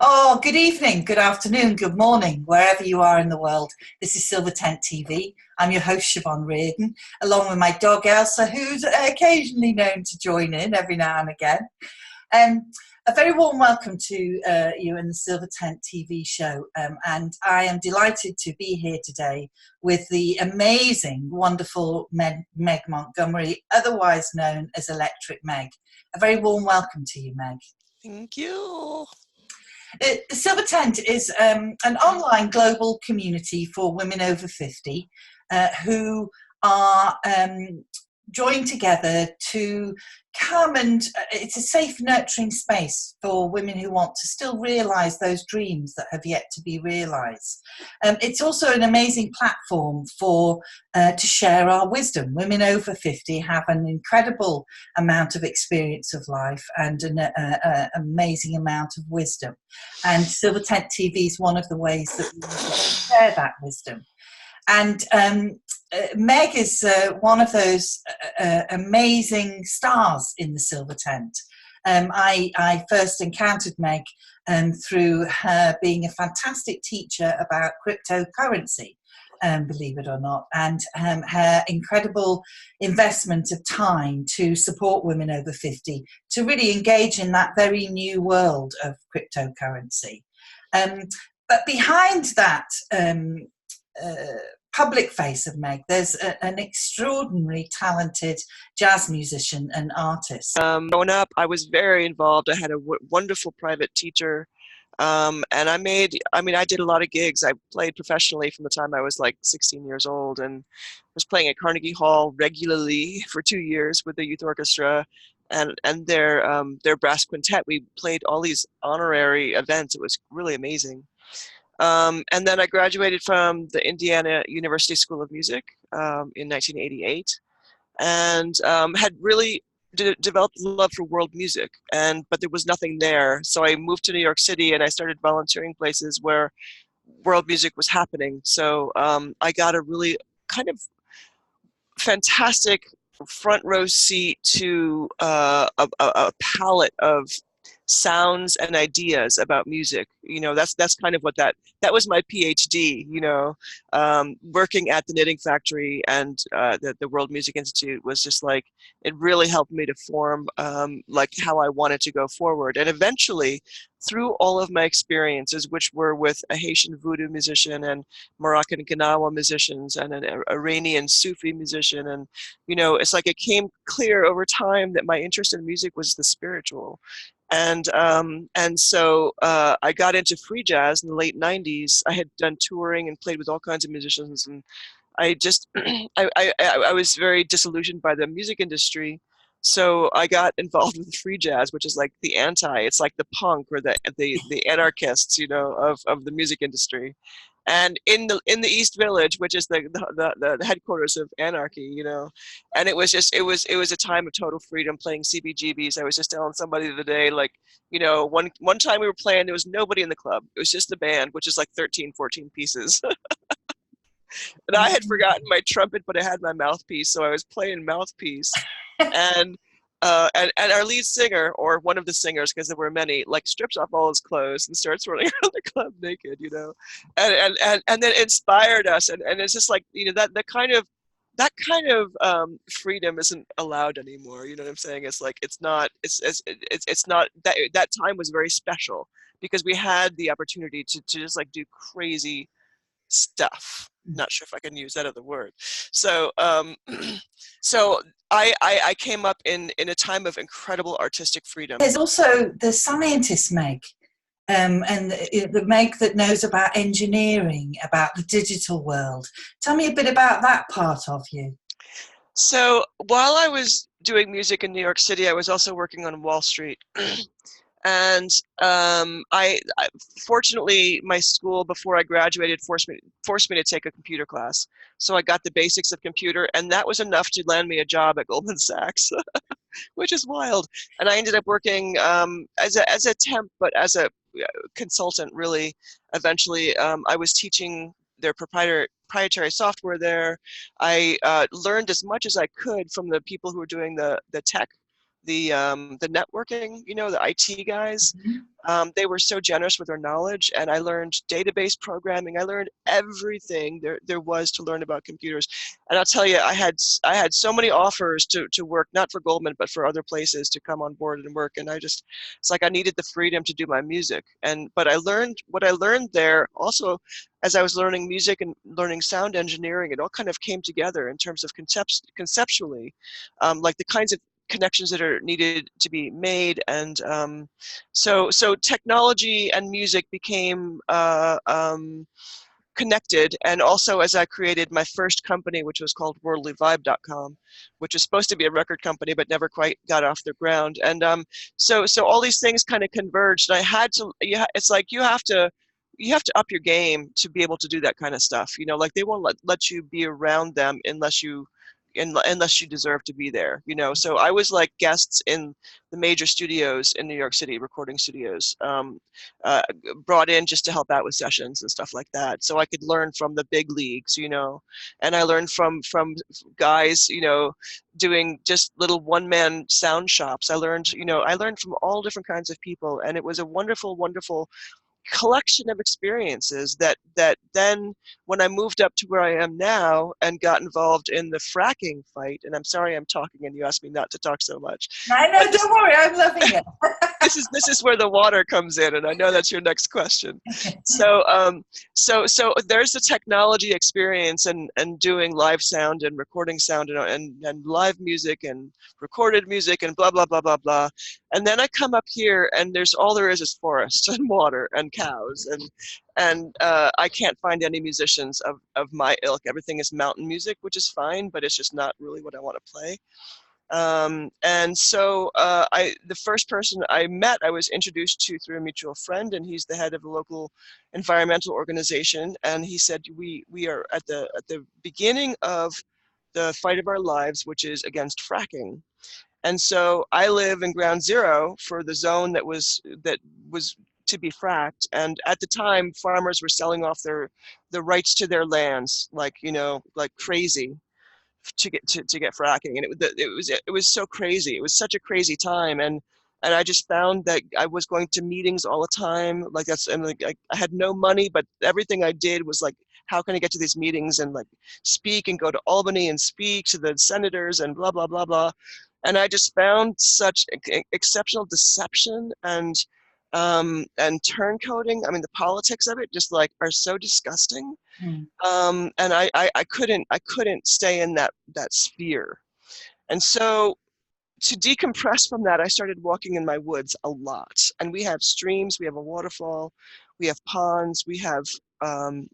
Oh, good evening, good afternoon, good morning, wherever you are in the world. This is Silver Tent TV. I'm your host, Siobhan A Riordan, along with my dog Elsa, who's occasionally known to join in every now and again. Um, a very warm welcome to you in the Silver Tent TV show. And I am delighted to be here today with the amazing, wonderful Meg Montgomery, otherwise known as Electric Meg. A very warm welcome to you, Meg. Thank you. Silver Tent is an online global community for women over 50 who are joined together to come and it's a safe, nurturing space for women who want to still realise those dreams that have yet to be realised. It's also an amazing platform for to share our wisdom. Women over 50 have an incredible amount of experience of life and an amazing amount of wisdom. And Silver Tent TV is one of the ways that we share that wisdom. And Meg is one of those amazing stars in the Silver Tent. I first encountered Meg through her being a fantastic teacher about cryptocurrency, believe it or not, and her incredible investment of time to support women over 50 to really engage in that very new world of cryptocurrency. But behind that public face of Meg, there's an extraordinarily talented jazz musician and artist. Growing up, I was very involved. I had a wonderful private teacher. And I did a lot of gigs. I played professionally from the time I was like 16 years old and was playing at Carnegie Hall regularly for 2 years with the youth orchestra and their brass quintet. We played all these honorary events. It was really amazing. And then I graduated from the Indiana University School of Music in 1988 and had really developed a love for world music, but there was nothing there. So I moved to New York City and I started volunteering places where world music was happening. So I got a really kind of fantastic front row seat to a palette of sounds and ideas about music. That's kind of what that was my PhD, working at the Knitting Factory and the World Music Institute was just like, it really helped me to form like how I wanted to go forward. And eventually, through all of my experiences, which were with a Haitian voodoo musician and Moroccan Ganawa musicians and an Iranian Sufi musician, and it's like it came clear over time that my interest in music was the spiritual. And so I got into free jazz in the late 90s. I had done touring and played with all kinds of musicians, and I just I was very disillusioned by the music industry. So I got involved with free jazz, which is like the it's like the punk or the anarchists, of the music industry. And in the East Village, which is the headquarters of anarchy, and it was a time of total freedom playing CBGBs. I was just telling somebody the other day, like, one time we were playing, there was nobody in the club. It was just the band, which is like 13, 14 pieces. And I had forgotten my trumpet, but I had my mouthpiece, so I was playing mouthpiece. And and our lead singer, or one of the singers, because there were many, like strips off all his clothes and starts running around the club naked, and then inspired us. And it's just like, that kind of freedom isn't allowed anymore. You know what I'm saying? It's like it's not that time was very special because we had the opportunity to just like do crazy stuff. Not sure if I can use that other word. So so I came up in a time of incredible artistic freedom. There's also the scientist Meg, and the Meg that knows about engineering, about the digital world. Tell me a bit about that part of you. So while I was doing music in New York City, I was also working on Wall Street. And I fortunately, my school before I graduated forced me to take a computer class. So I got the basics of computer, and that was enough to land me a job at Goldman Sachs, which is wild. And I ended up working as a temp, but as a consultant, really. Eventually, I was teaching their proprietary software there. I learned as much as I could from the people who were doing the tech the networking, you know, the IT guys. They were so generous with their knowledge, and I learned database programming. I learned everything there was to learn about computers. And I'll tell you, I had so many offers to work, not for Goldman, but for other places to come on board and work. And it's like I needed the freedom to do my music. But I learned what I learned there also as I was learning music and learning sound engineering. It all kind of came together in terms of conceptually, like the kinds of connections that are needed to be made, and so technology and music became connected. And also, as I created my first company, which was called worldlyvibe.com, which was supposed to be a record company but never quite got off the ground. And so all these things kind of converged, and I had to, it's like you have to up your game to be able to do that kind of stuff, you know, like they won't let you be around them unless you deserve to be there, you know. So I was like guests in the major studios in New York City, recording studios, brought in just to help out with sessions and stuff like that, so I could learn from the big leagues, you know. And I learned from guys, you know, doing just little one-man sound shops. I learned from all different kinds of people, and it was a wonderful collection of experiences that then, when I moved up to where I am now and got involved in the fracking fight, and I'm sorry I'm talking and you asked me not to talk so much. I know, don't worry, I'm loving it. This is where the water comes in, and I know that's your next question. So so there's the technology experience and doing live sound and recording sound and live music and recorded music and blah blah blah blah blah. And then I come up here, and all there is forest and water and cows, and I can't find any musicians of my ilk. Everything is mountain music, which is fine, but it's just not really what I want to play. And so the first person I met, I was introduced to through a mutual friend, and he's the head of a local environmental organization. And he said, we are at the beginning of the fight of our lives, which is against fracking. And so I live in ground zero for the zone that was to be fracked. And at the time, farmers were selling off the rights to their lands, like, you know, like crazy, to get fracking. And it was so crazy. It was such a crazy time. And I just found that I was going to meetings all the time. Like and like I had no money, but everything I did was like, how can I get to these meetings and like speak and go to Albany and speak to the senators and blah blah blah blah. And I just found such exceptional deception and turncoating. I mean, the politics of it just like are so disgusting. And I couldn't stay in that sphere. And so to decompress from that, I started walking in my woods a lot. And we have streams, we have a waterfall, we have ponds, we have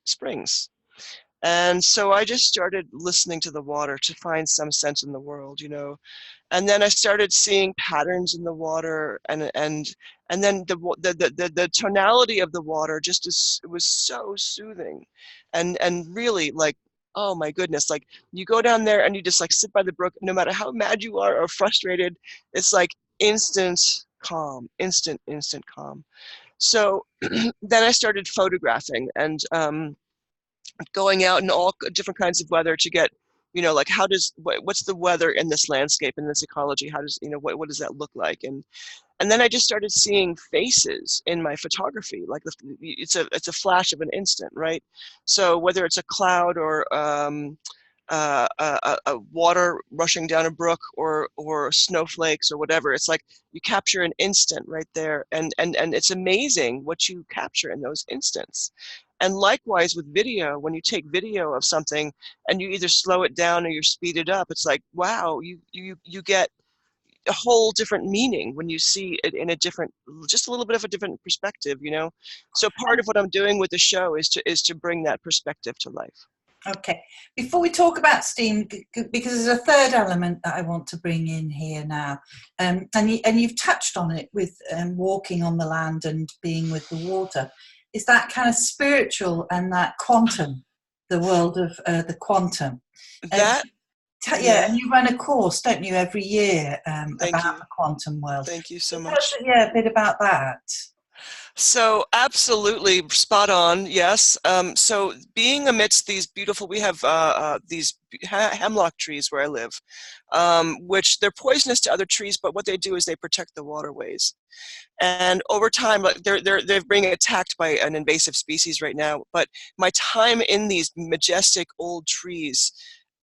springs. And so I just started listening to the water to find some sense in the world, you know. And then I started seeing patterns in the water, and then the tonality of the water it was so soothing, and really like, oh my goodness, like you go down there and you just like sit by the brook, no matter how mad you are or frustrated, it's like instant calm, instant calm. So then I started photographing and going out in all different kinds of weather to get, you know, like what's the weather in this landscape, in this ecology, how does, you know, what does that look like? And then I just started seeing faces in my photography, like it's a flash of an instant, right? So whether it's a cloud or a water rushing down a brook or snowflakes or whatever, it's like you capture an instant right there, and it's amazing what you capture in those instants. And likewise with video, when you take video of something and you either slow it down or you speed it up, it's like, wow, you get a whole different meaning when you see it in a different, just a little bit of a different perspective, you know. So part of what I'm doing with the show is to bring that perspective to life. Okay, before we talk about steam, because there's a third element that I want to bring in here now, and you've touched on it with walking on the land and being with the water, is that kind of spiritual and that quantum, the world of the quantum. That yeah, and you run a course, don't you, every year about the quantum world. Thank you so much. Yeah, a bit about that. So absolutely spot on. Yes. So being amidst these beautiful, we have these hemlock trees where I live, which they're poisonous to other trees, but what they do is they protect the waterways. And over time, like they're being attacked by an invasive species right now. But my time in these majestic old trees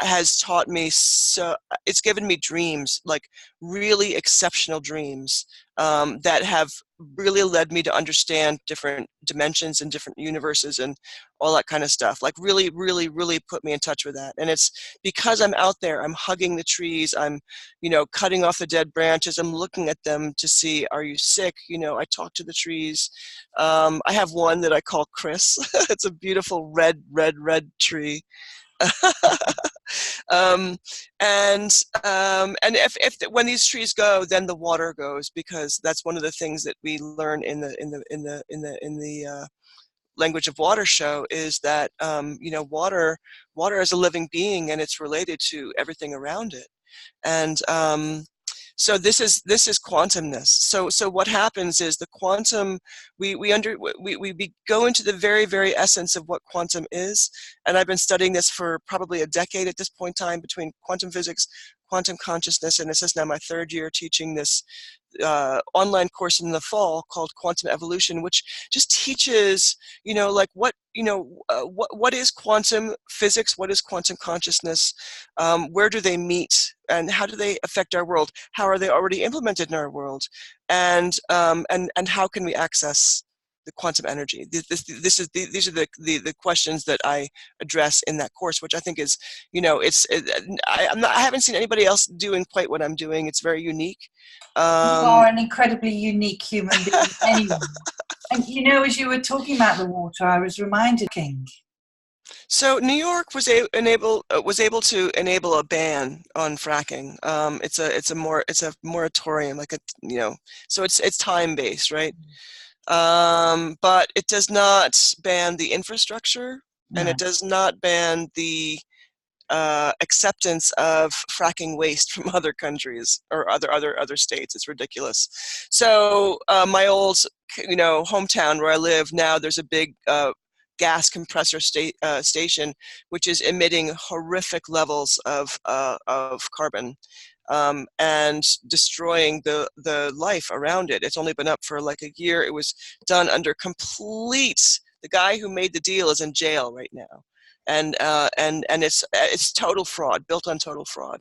has taught me, so it's given me dreams, like really exceptional dreams, that have really led me to understand different dimensions and different universes and all that kind of stuff. Like really, really, really put me in touch with that. And it's because I'm out there, I'm hugging the trees, I'm, cutting off the dead branches, I'm looking at them to see, are you sick? I talk to the trees. I have one that I call Chris. It's a beautiful red, red, red tree. um, and if when these trees go, then the water goes, because that's one of the things that we learn in the language of water show, is that water is a living being, and it's related to everything around it. And so this is quantumness. So what happens is the quantum, we go into the very, very essence of what quantum is. And I've been studying this for probably a decade at this point in time, between quantum physics, quantum consciousness, and this is now my third year teaching this online course in the fall called Quantum Evolution, which just teaches, like what is quantum physics, what is quantum consciousness, where do they meet, and how do they affect our world? How are they already implemented in our world? And how can we access the quantum energy? These are the questions that I address in that course, which I think is, I haven't seen anybody else doing quite what I'm doing. It's very unique. You are an incredibly unique human being anyway. And as you were talking about the water, I was reminded of King. So New York was able to enable a ban on fracking. It's a moratorium, like so it's time based, right? But it does not ban the infrastructure, and No. it does not ban the acceptance of fracking waste from other countries or other states. It's ridiculous. So my old hometown where I live now, there's a big gas compressor station which is emitting horrific levels of carbon, and destroying the life around it. It's only been up for like a year. It was done under complete. The guy who made the deal is in jail right now, and it's total fraud, built on total fraud,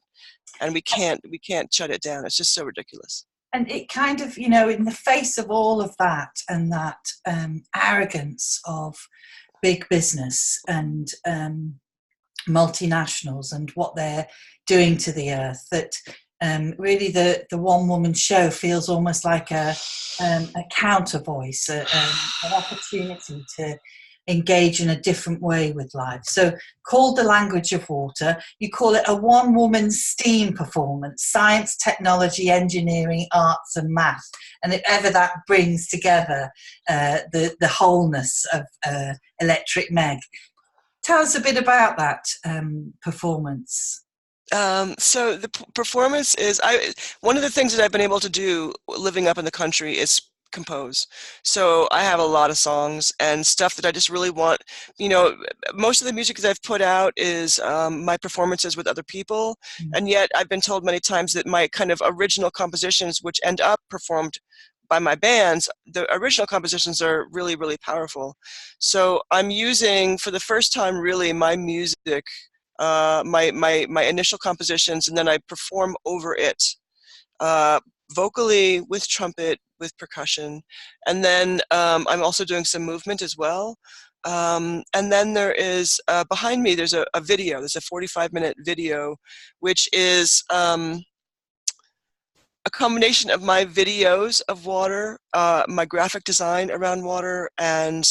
and we can't shut it down. It's just so ridiculous. And it kind of, in the face of all of that, and that arrogance of big business and multinationals and what they're doing to the earth, that really the one woman show feels almost like a counter voice, an opportunity to engage in a different way with life. So called The Language of Water, you call it a one-woman STEAM performance: science, technology, engineering, arts and math. And if ever that brings together the wholeness of Electric Meg. Tell us a bit about that performance. So the performance is, one of the things that I've been able to do living up in the country is compose. So I have a lot of songs and stuff that I just really want. Most of the music that I've put out is my performances with other people, and yet I've been told many times that my kind of original compositions, which end up performed by my bands, the original compositions are really, really powerful. So I'm using, for the first time, really my music, my initial compositions, and then I perform over it, vocally, with trumpet, with percussion, and then I'm also doing some movement as well. And then there is, behind me, there's a video. There's a 45-minute video, which is a combination of my videos of water, my graphic design around water, and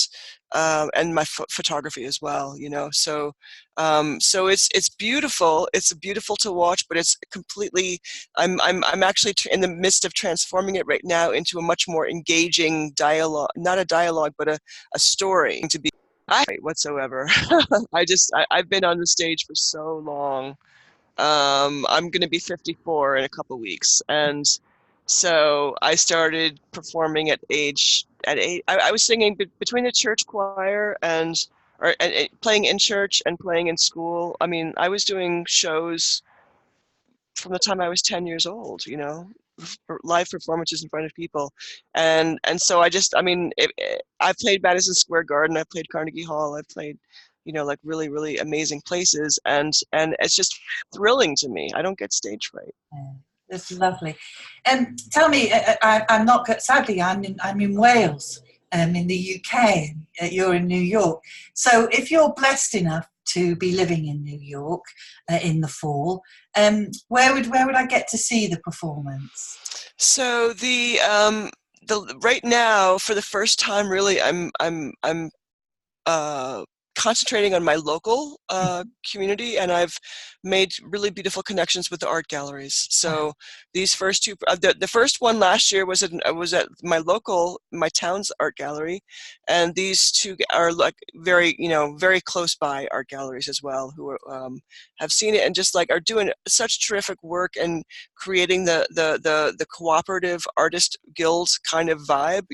my photography as well. So it's beautiful. It's beautiful to watch, but it's completely. I'm actually in the midst of transforming it right now into a much more engaging dialogue, not a dialogue, but a story to be whatsoever. I've been on the stage for so long. I'm going to be 54 in a couple weeks, and so I started performing at age at 8. I was singing between the church choir and playing in church and playing in school. I mean, I was doing shows from the time I was 10 years old, live performances in front of people. And so I mean, I played Madison Square Garden, I played Carnegie Hall, I played, like really, really amazing places. And it's just thrilling to me. I don't get stage fright. Yeah, that's lovely. Tell me, I'm not, sadly, I'm in Wales, in the UK. You're in New York. So if you're blessed enough to be living in New York in the fall, where would I get to see the performance? So the right now, for the first time, really, I'm concentrating on my local community, and I've made really beautiful connections with the art galleries. So these first two, the first one last year was at my town's art gallery, and these two are like very, very close by art galleries as well, who have seen it and just like are doing such terrific work and creating the cooperative artist guild kind of vibe.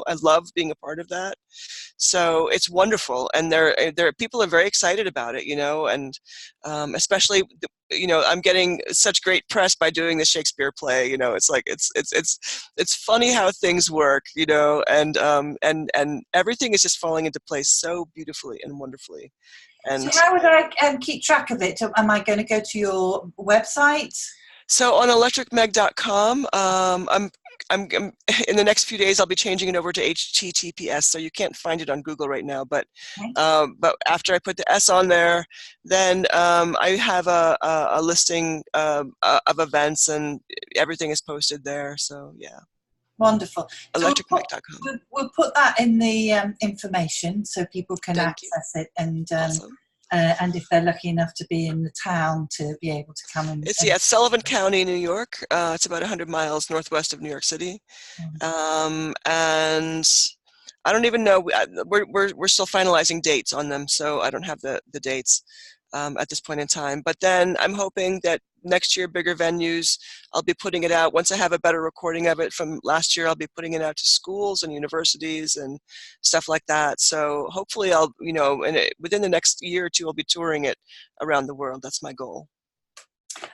I love being a part of that. So it's wonderful, and people are very excited about it, and especially, I'm getting such great press by doing the Shakespeare play. It's like it's funny how things work, and everything is just falling into place so beautifully and wonderfului. And so how would I keep track of it? Am I going to go to your website? So on electricmeg.com, I'm in the next few days I'll be changing it over to HTTPS, so you can't find it on Google right now. But after I put the S on there, then I have a listing of events, and everything is posted there. So yeah. Wonderful. Electricmeg.com. We'll put that in the information so people can access it, and awesome. And if they're lucky enough to be in the town, to be able to come and... It's Sullivan County, New York. It's about 100 miles northwest of New York City. And I don't even know, we're still finalizing dates on them, so I don't have the dates at this point in time. But then I'm hoping that next year, bigger venues, I'll be putting it out. Once I have a better recording of it from last year, I'll be putting it out to schools and universities and stuff like that. So hopefully I'll, within the next year or two, I'll be touring it around the world. That's my goal.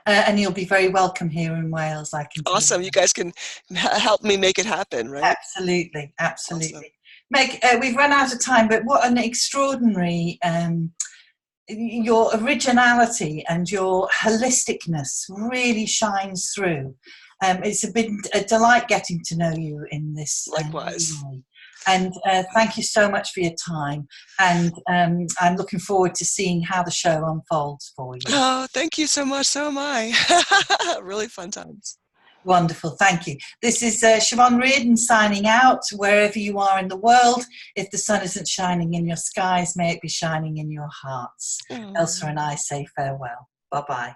And you'll be very welcome here in Wales, I can tell you. Awesome. You guys can help me make it happen, right? Absolutely. Absolutely. Awesome. Meg, we've run out of time, but what an extraordinary... your originality and your holisticness really shines through. It's been a delight getting to know you in this. Likewise. And thank you so much for your time. And I'm looking forward to seeing how the show unfolds for you. Oh, thank you so much. So am I. Really fun times. Wonderful. Thank you. This is Siobhan Riordan signing out. Wherever you are in the world, if the sun isn't shining in your skies, may it be shining in your hearts. Elsa and I say farewell. Bye-bye.